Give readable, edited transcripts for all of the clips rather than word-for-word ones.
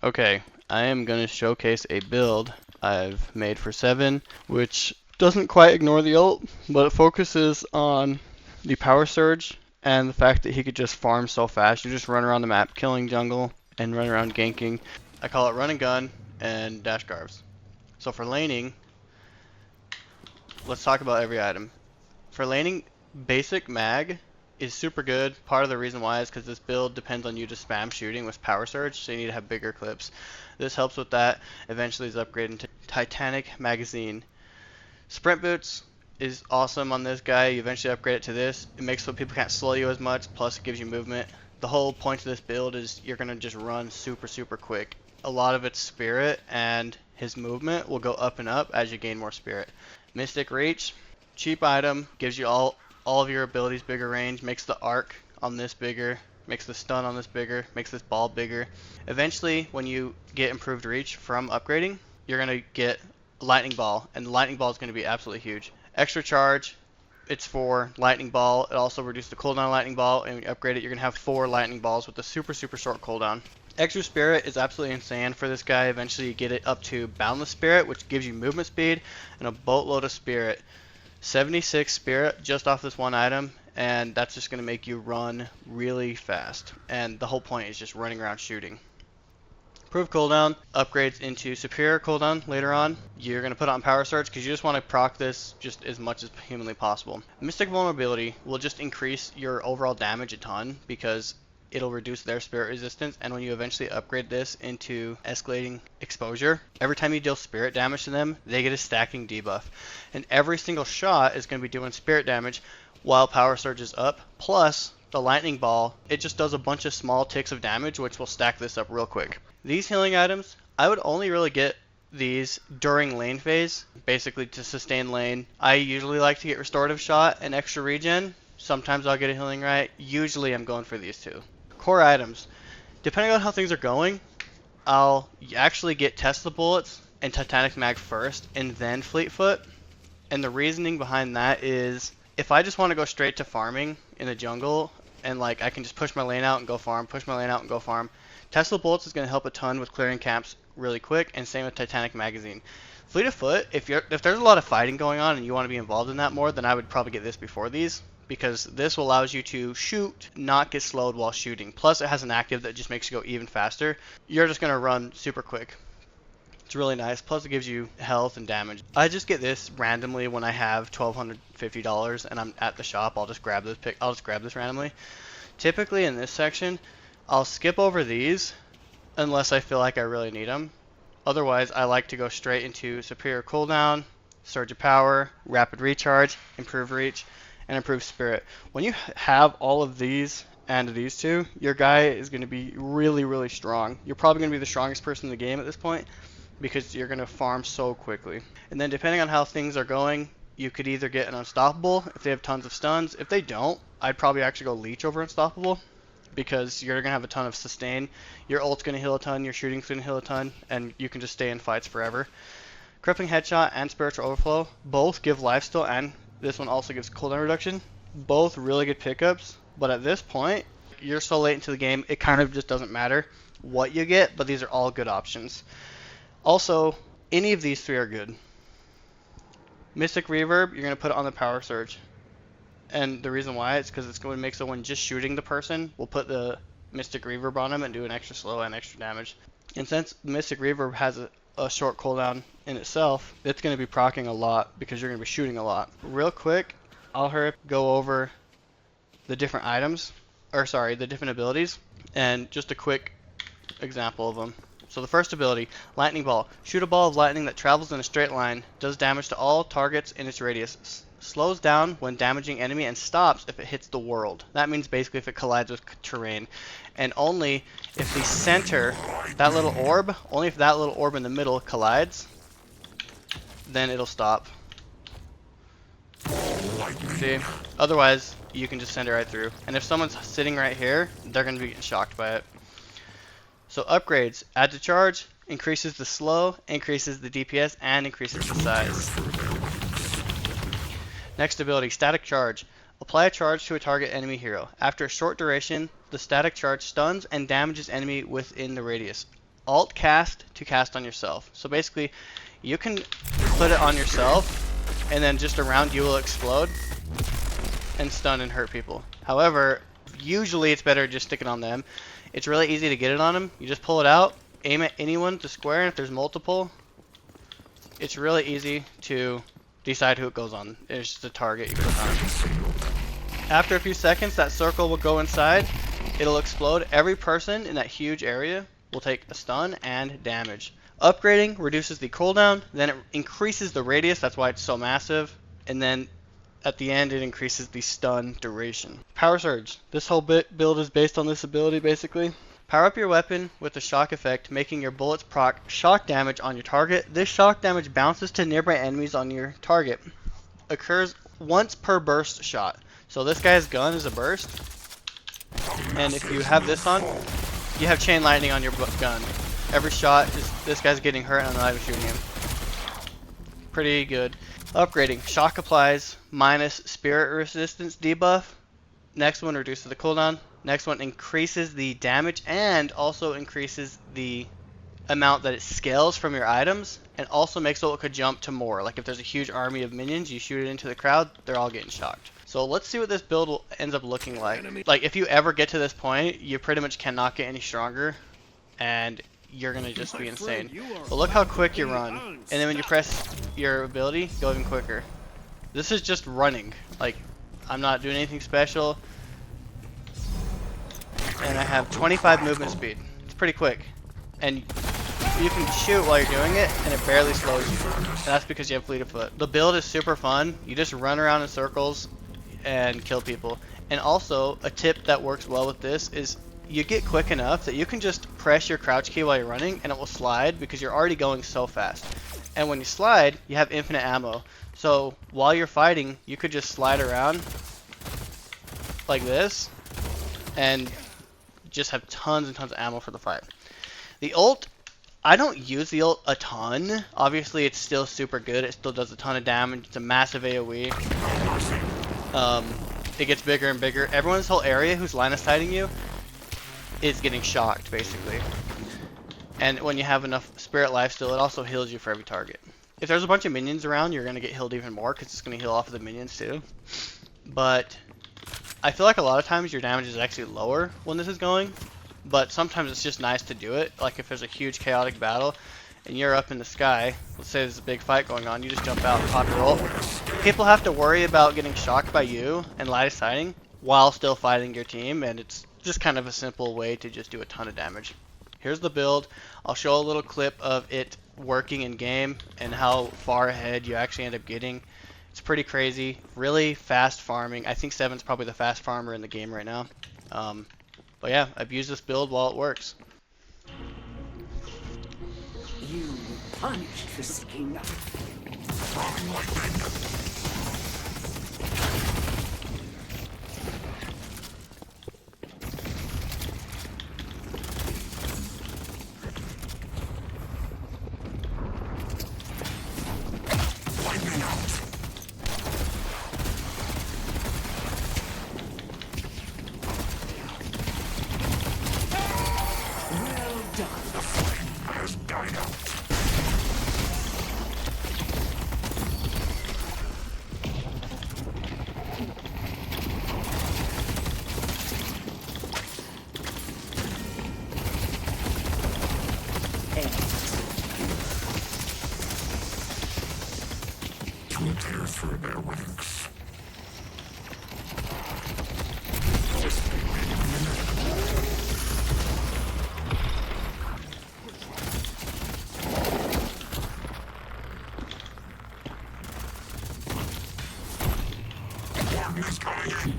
Okay, I am going to showcase a build I've made for 7, which doesn't quite ignore the ult, but it focuses on the power surge and the fact that he could just farm so fast. You just run around the map killing jungle and run around ganking. I call it run and gun and dash garves. So for laning, let's talk about every item. For laning, basic mag is super good. Part of the reason why is because this build depends on you to spam shooting with power surge, so you need to have bigger clips. This helps with that. Eventually is upgraded to Titanic magazine. Sprint boots is awesome on this guy. You eventually upgrade it to this. It makes so people can't slow you as much, plus it gives you movement. The whole point of this build is you're going to just run super quick. A lot of it's spirit, and his movement will go up and up as you gain more spirit. Mystic reach, cheap item, gives you all of your abilities bigger range, makes the arc on this bigger, makes the stun on this bigger, makes this ball bigger. Eventually, when you get improved reach from upgrading, you're going to get lightning ball, and the lightning ball is going to be absolutely huge. Extra charge, it's for lightning ball. It also reduces the cooldown of lightning ball, and when you upgrade it, you're going to have 4 lightning balls with a super short cooldown. Extra spirit is absolutely insane for this guy. Eventually you get it up to boundless spirit, which gives you movement speed and a boatload of spirit. 76 spirit just off this one item, and that's just going to make you run really fast, and the whole point is just running around shooting. Improved cooldown upgrades into superior cooldown later on. You're going to put it on power surge because you just want to proc this just as much as humanly possible. Mystic vulnerability will just increase your overall damage a ton because it'll reduce their spirit resistance, and when you eventually upgrade this into escalating exposure, every time you deal spirit damage to them, they get a stacking debuff. And every single shot is going to be doing spirit damage while power surge is up, plus the lightning ball, it just does a bunch of small ticks of damage, which will stack this up real quick. These healing items, I would only really get these during lane phase, basically to sustain lane. I usually like to get restorative shot and extra regen. Sometimes I'll get a healing right. Usually I'm going for these two. Core items. Depending on how things are going, I'll actually get Tesla bullets and Titanic mag first and then Fleetfoot. And the reasoning behind that is if I just want to go straight to farming in the jungle and like I can just push my lane out and go farm, push my lane out and go farm, Tesla bullets is going to help a ton with clearing camps really quick, and same with Titanic magazine. Fleet of foot, if there's a lot of fighting going on and you want to be involved in that more, then I would probably get this before these, because this allows you to shoot, not get slowed while shooting. Plus it has an active that just makes you go even faster. You're just going to run super quick. It's really nice. Plus it gives you health and damage. I just get this randomly when I have $1,250 and I'm at the shop. I'll just grab this randomly. Typically in this section, I'll skip over these unless I feel like I really need them. Otherwise, I like to go straight into superior cooldown, surge of power, rapid recharge, improved reach, and improved spirit. When you have all of these and these two, your guy is going to be really strong. You're probably going to be the strongest person in the game at this point because you're going to farm so quickly. And then depending on how things are going, you could either get an unstoppable if they have tons of stuns. If they don't, I'd probably actually go leech over unstoppable, because you're going to have a ton of sustain. Your ult's going to heal a ton, your shooting's going to heal a ton, and you can just stay in fights forever. Crippling Headshot and Spiritual Overflow both give lifesteal, and this one also gives cooldown reduction. Both really good pickups, but at this point, you're so late into the game, it kind of just doesn't matter what you get, but these are all good options. Also, any of these three are good. Mystic Reverb, you're going to put it on the Power Surge. And the reason why is because it's going to make so when just shooting the person, we'll put the Mystic Reverb on them and do an extra slow and extra damage. And since Mystic Reverb has a short cooldown in itself, it's going to be proccing a lot because you're going to be shooting a lot. Real quick, I'll hurry up go over the different items, the different abilities, and just a quick example of them. So the first ability, Lightning Ball. Shoot a ball of lightning that travels in a straight line, does damage to all targets in its radius. Slows down when damaging enemy and stops if it hits the world. That means basically if it collides with terrain. And only if the center, that little orb, only if that little orb in the middle collides, then it'll stop. See? Otherwise, you can just send it right through. And if someone's sitting right here, they're going to be getting shocked by it. So upgrades, add to charge, increases the slow, increases the DPS, and increases the size. Next ability, Static Charge. Apply a charge to a target enemy hero. After a short duration, the static charge stuns and damages enemy within the radius. Alt cast to cast on yourself. So basically, you can put it on yourself, and then just around you will explode and stun and hurt people. However, usually it's better to just stick it on them. It's really easy to get it on them. You just pull it out, aim at anyone to square, and if there's multiple, it's really easy to decide who it goes on. It's just a target you put on. After a few seconds, that circle will go inside. It'll explode. Every person in that huge area will take a stun and damage. Upgrading reduces the cooldown, then it increases the radius, that's why it's so massive, and then at the end it increases the stun duration. Power Surge. This whole build is based on this ability basically. Power up your weapon with the shock effect, making your bullets proc shock damage on your target. This shock damage bounces to nearby enemies on your target. Occurs once per burst shot. So this guy's gun is a burst, and if you have this on, you have chain lightning on your gun. Every shot is this guy's getting hurt and I'm not even shooting him. Pretty good. Upgrading. Shock applies minus spirit resistance debuff. Next one reduces the cooldown. Next one increases the damage and also increases the amount that it scales from your items, and also makes so it could jump to more. Like if there's a huge army of minions, you shoot it into the crowd, they're all getting shocked. So let's see what this build ends up looking like. Like if you ever get to this point, you pretty much cannot get any stronger, and you're gonna just be insane. But look how quick you run, and then when you press your ability, go even quicker. This is just running. Like I'm not doing anything special, and I have 25 movement speed. It's pretty quick, and you can shoot while you're doing it, and it barely slows you. And that's because you have fleet of foot. The build is super fun. You just run around in circles and kill people. And also, a tip that works well with this is you get quick enough that you can just press your crouch key while you're running, and it will slide because you're already going so fast. And when you slide, you have infinite ammo. So while you're fighting, you could just slide around like this and just have tons and tons of ammo for the fight. The ult, I don't use the ult a ton. Obviously, it's still super good. It still does a ton of damage. It's a massive AoE. It gets bigger and bigger. Everyone's whole area who's line of sighting you is getting shocked, basically. And when you have enough spirit life still, it also heals you for every target. If there's a bunch of minions around, you're going to get healed even more because it's going to heal off of the minions too. But I feel like a lot of times your damage is actually lower when this is going. But sometimes it's just nice to do it. Like if there's a huge chaotic battle and you're up in the sky, let's say there's a big fight going on, you just jump out and pop your ult. People have to worry about getting shocked by you and line of sighting while still fighting your team, and it's just kind of a simple way to just do a ton of damage. Here's the build. I'll show a little clip of it working in game and how far ahead you actually end up getting. It's pretty crazy. Really fast farming. I think 7's probably the fast farmer in the game right now. But yeah, I've used this build while it works. You punished for seeking out. Tear through their wings. Warden is coming in.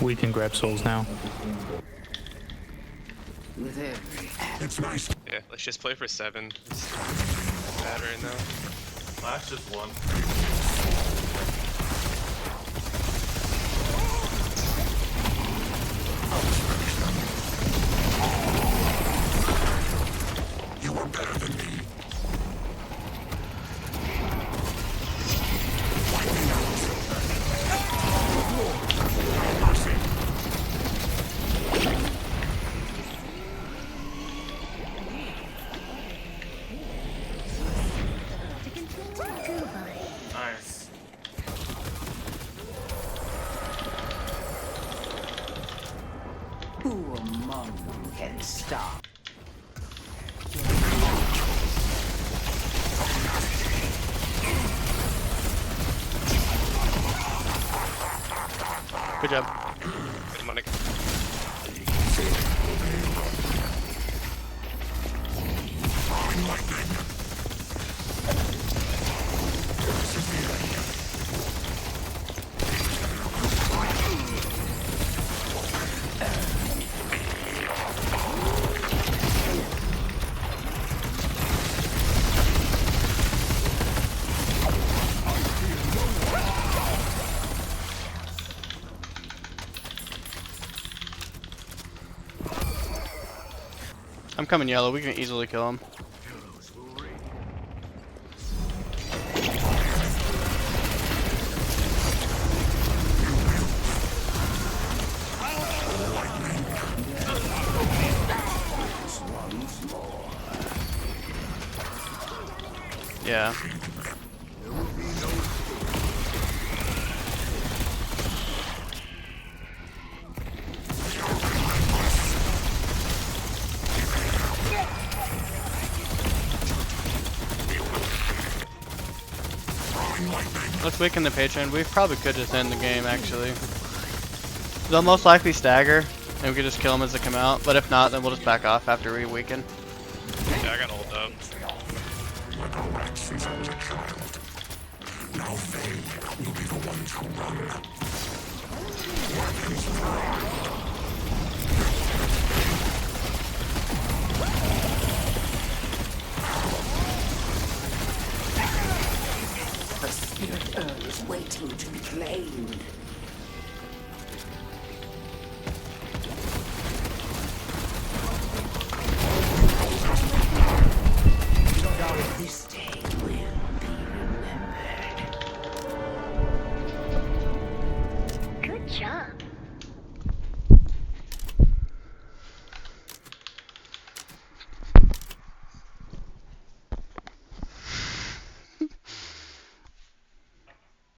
We can grab souls now. With every It's nice. Yeah, let's just play for 7. It's bad right now. Flash just one. You are better than me. Nice. who among you can stop? Good job. Good money. I'm coming yellow. We can easily kill him. Yeah. Let's weaken the patron. We probably could just end the game, actually. They'll most likely stagger, and we could just kill them as they come out. But if not, then we'll just back off after we weaken. Yeah, I got hold up. Like a rat since I was a child. Now they will be the ones who run. Weapons drawn. The spirit earth is waiting to be claimed.